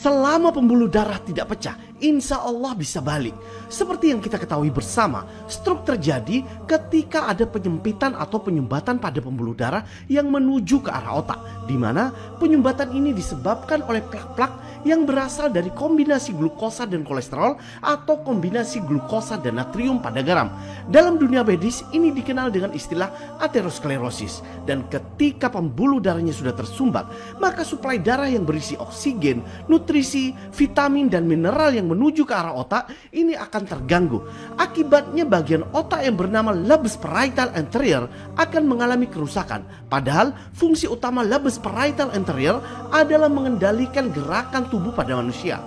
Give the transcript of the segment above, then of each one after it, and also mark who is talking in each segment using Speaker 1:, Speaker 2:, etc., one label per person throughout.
Speaker 1: Selama pembuluh darah tidak pecah, insya Allah bisa balik. Seperti yang kita ketahui bersama, stroke terjadi ketika ada penyempitan atau penyumbatan pada pembuluh darah yang menuju ke arah otak, di mana penyumbatan ini disebabkan oleh plak-plak yang berasal dari kombinasi glukosa dan kolesterol atau kombinasi glukosa dan natrium pada garam. Dalam dunia medis ini dikenal dengan istilah aterosklerosis. Dan ketika pembuluh darahnya sudah tersumbat, maka suplai darah yang berisi oksigen, nutrisi, vitamin dan mineral yang menuju ke arah otak ini akan terganggu. Akibatnya bagian otak yang bernama lobus parietal anterior akan mengalami kerusakan. Padahal fungsi utama lobus parietal anterior adalah mengendalikan gerakan tubuh pada manusia.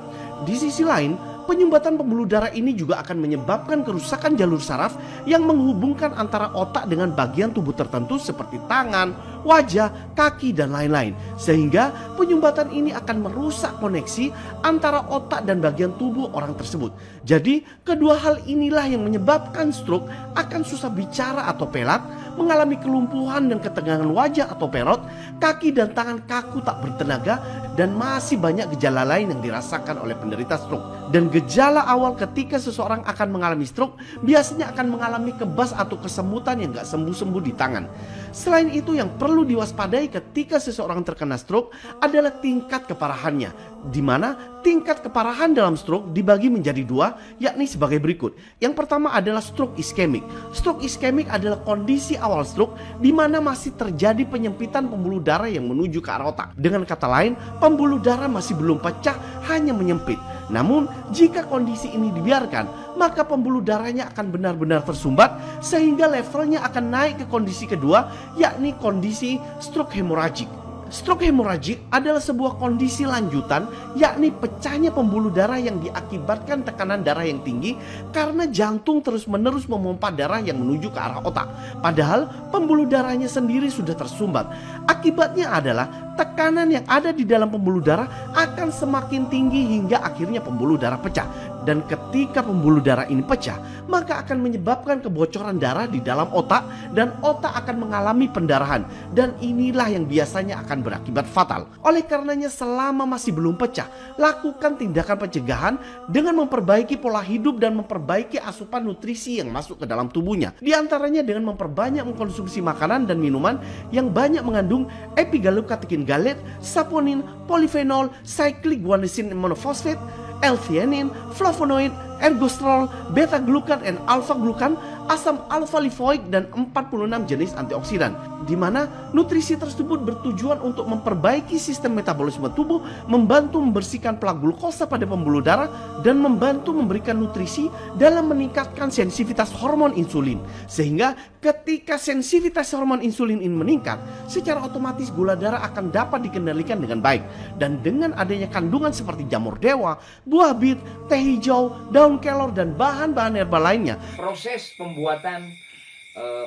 Speaker 1: Di sisi lain, penyumbatan pembuluh darah ini juga akan menyebabkan kerusakan jalur saraf yang menghubungkan antara otak dengan bagian tubuh tertentu seperti tangan, wajah, kaki, dan lain-lain. Sehingga penyumbatan ini akan merusak koneksi antara otak dan bagian tubuh orang tersebut. Jadi kedua hal inilah yang menyebabkan stroke akan susah bicara atau pelat, mengalami kelumpuhan dan ketegangan wajah atau perut, kaki dan tangan kaku tak bertenaga, dan masih banyak gejala lain yang dirasakan oleh penderita stroke. Dan gejala awal ketika seseorang akan mengalami stroke biasanya akan mengalami kebas atau kesemutan yang gak sembuh-sembuh di tangan. Selain itu, yang perlu diwaspadai ketika seseorang terkena stroke adalah tingkat keparahannya, di mana tingkat keparahan dalam stroke dibagi menjadi dua, yakni sebagai berikut. Yang pertama adalah stroke iskemik. Stroke iskemik adalah kondisi awal stroke di mana masih terjadi penyempitan pembuluh darah yang menuju ke arah otak. Dengan kata lain, pembuluh darah masih belum pecah, hanya menyempit. Namun jika kondisi ini dibiarkan, maka pembuluh darahnya akan benar-benar tersumbat sehingga levelnya akan naik ke kondisi kedua, yakni kondisi stroke hemoragik. Stroke hemoragik adalah sebuah kondisi lanjutan, yakni pecahnya pembuluh darah yang diakibatkan tekanan darah yang tinggi karena jantung terus-menerus memompa darah yang menuju ke arah otak. Padahal pembuluh darahnya sendiri sudah tersumbat. Akibatnya adalah tekanan yang ada di dalam pembuluh darah akan semakin tinggi hingga akhirnya pembuluh darah pecah. Dan ketika pembuluh darah ini pecah, maka akan menyebabkan kebocoran darah di dalam otak dan otak akan mengalami pendarahan. Dan inilah yang biasanya akan berakibat fatal. Oleh karenanya selama masih belum pecah, lakukan tindakan pencegahan dengan memperbaiki pola hidup dan memperbaiki asupan nutrisi yang masuk ke dalam tubuhnya. Di antaranya dengan memperbanyak mengkonsumsi makanan dan minuman yang banyak mengandung epigallocatechin gallate, saponin, polifenol, cyclic guanosine monophosphate, L-theanine, flavonoid, ergosterol, beta-glukan, dan alpha-glukan, asam alfa-lipoik, dan 46 jenis antioksidan. Di mana nutrisi tersebut bertujuan untuk memperbaiki sistem metabolisme tubuh, membantu membersihkan plak glukosa pada pembuluh darah, dan membantu memberikan nutrisi dalam meningkatkan sensitivitas hormon insulin. Sehingga ketika sensitivitas hormon insulin ini meningkat, secara otomatis gula darah akan dapat dikendalikan dengan baik. Dan dengan adanya kandungan seperti jamur dewa, buah bit, teh hijau, daun kelor, dan bahan-bahan herbal lainnya.
Speaker 2: Proses pembuatan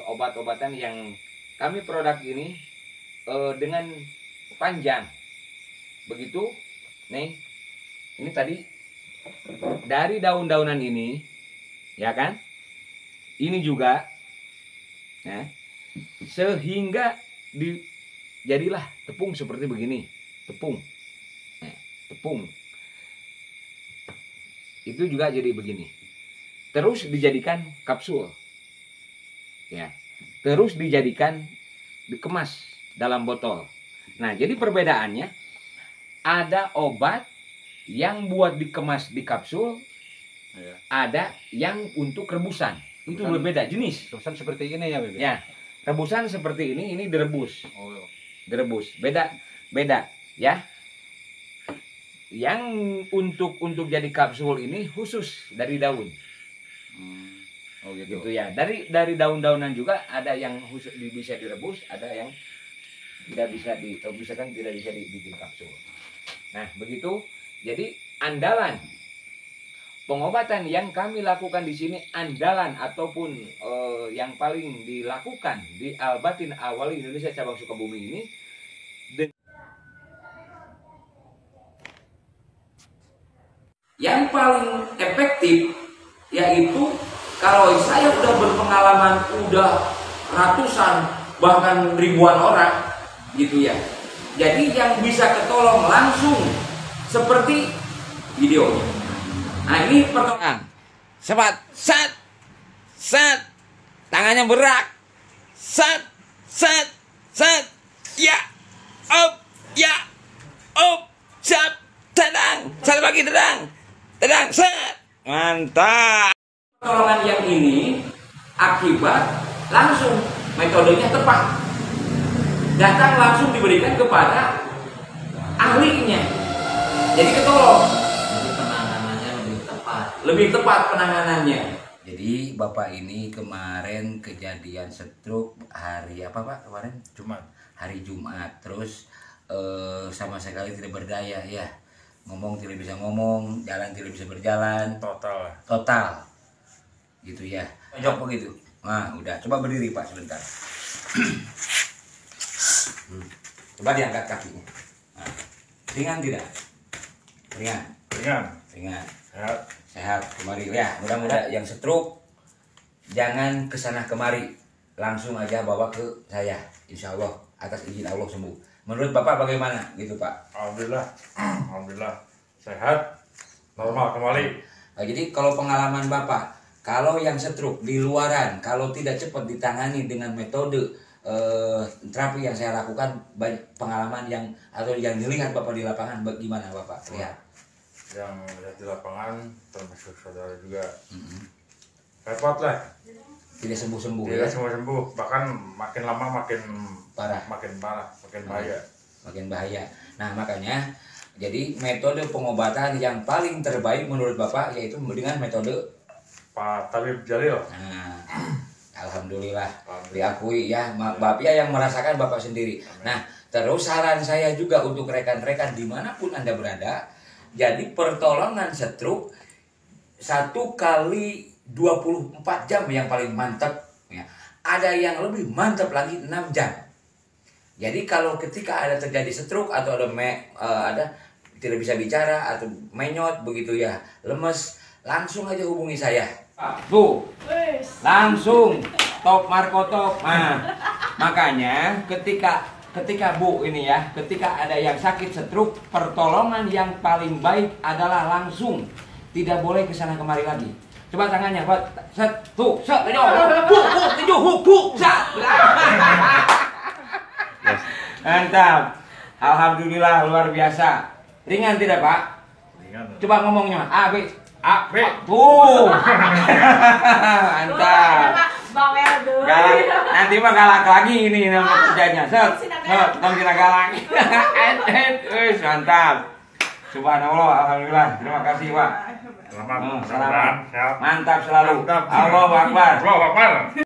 Speaker 2: obat-obatan yang kami produk ini dengan panjang. Begitu, nih, ini tadi dari daun-daunan ini, ya kan? Ini juga, ya, sehingga jadilah tepung seperti begini, tepung, ya, tepung. Itu juga jadi begini. Terus dijadikan kapsul. Ya. Terus dijadikan dikemas dalam botol. Nah, jadi perbedaannya ada obat yang buat dikemas di kapsul, ya. Ada yang untuk rebusan. Itu berbeda jenis.
Speaker 3: Rebusan seperti ini ya, Bebe?
Speaker 2: Ya. Rebusan seperti ini direbus.
Speaker 3: Oh.
Speaker 2: Direbus. Beda ya. Yang untuk jadi kapsul ini khusus dari daun.
Speaker 3: Oh gitu.
Speaker 2: Gitu ya. Dari daun-daunan juga ada yang khusus bisa direbus, ada yang tidak bisa tidak bisa dibikin kapsul. Nah, begitu. Jadi andalan pengobatan yang kami lakukan di sini, andalan ataupun yang paling dilakukan di Al-Batin Al-Wali Indonesia cabang Sukabumi ini, yang paling efektif yaitu kalau saya udah berpengalaman udah ratusan bahkan ribuan orang gitu ya. Jadi yang bisa ketolong langsung seperti video. Nah, ini pertolongan. Sebat, set, set, tangannya berak, set, set, set, ya, up, set, tendang, satu lagi tendang, set, mantap. Pertolongan yang ini akibat langsung metodenya tepat, datang langsung diberikan kepada ahlinya, jadi ketolong. Lebih tepat penanganannya. Jadi Bapak ini kemarin kejadian stroke hari apa Pak kemarin?
Speaker 3: Jumat.
Speaker 2: Hari Jumat. Terus sama sekali tidak berdaya ya. Ngomong tidak bisa ngomong, jalan tidak bisa berjalan. Total. Gitu ya. Jok begitu. Nah, udah. Coba berdiri Pak sebentar. Coba diangkat kakinya. Nah, ringan tidak? Ringan. Sehat kemari ya, mudah-mudahan yang stroke jangan kesana kemari, langsung aja bawa ke saya, insya Allah atas izin Allah sembuh. Menurut Bapak bagaimana gitu Pak?
Speaker 3: Alhamdulillah sehat, normal kembali.
Speaker 2: Nah, jadi kalau pengalaman Bapak, kalau yang stroke di luaran, kalau tidak cepat ditangani dengan metode terapi yang saya lakukan, banyak pengalaman yang atau yang dilihat Bapak di lapangan, bagaimana Bapak lihat?
Speaker 3: Yang lihat di lapangan termasuk saudara juga repot lah,
Speaker 2: tidak sembuh-sembuh
Speaker 3: tidak
Speaker 2: ya?
Speaker 3: sembuh, bahkan makin lama makin
Speaker 2: Parah.
Speaker 3: makin bahaya.
Speaker 2: Makin bahaya. Nah makanya jadi metode pengobatan yang paling terbaik menurut Bapak yaitu dengan metode
Speaker 3: Pak Tabib Jalil.
Speaker 2: Nah, alhamdulillah diakui ya, Bapak yang merasakan Bapak sendiri. Nah terus saran saya juga untuk rekan-rekan dimanapun Anda berada, jadi pertolongan stroke 1 kali 24 jam yang paling mantap ya. Ada yang lebih mantap lagi 6 jam. Jadi kalau ketika ada terjadi stroke atau ada tidak bisa bicara atau menyot begitu ya, lemes, langsung aja hubungi saya. Tuh, langsung top Marco top. Nah, makanya ketika Bu ini ya, ketika ada yang sakit stroke, pertolongan yang paling baik adalah langsung, tidak boleh kesana kemari lagi. Coba tangannya, Pak. Set, tuh, set, mantap. Alhamdulillah luar biasa. Ringan tidak Pak?
Speaker 3: Ringan.
Speaker 2: Coba ngomongnya, A B. Tuh. Mantap. Galak, nanti mah galak lagi ini nama kerjanya. Set, dong kita galak. Mantap. Subhanallah, alhamdulillah. Terima kasih Pak.
Speaker 3: Selamat.
Speaker 2: Selamat. Mantap selalu. Allahu Akbar.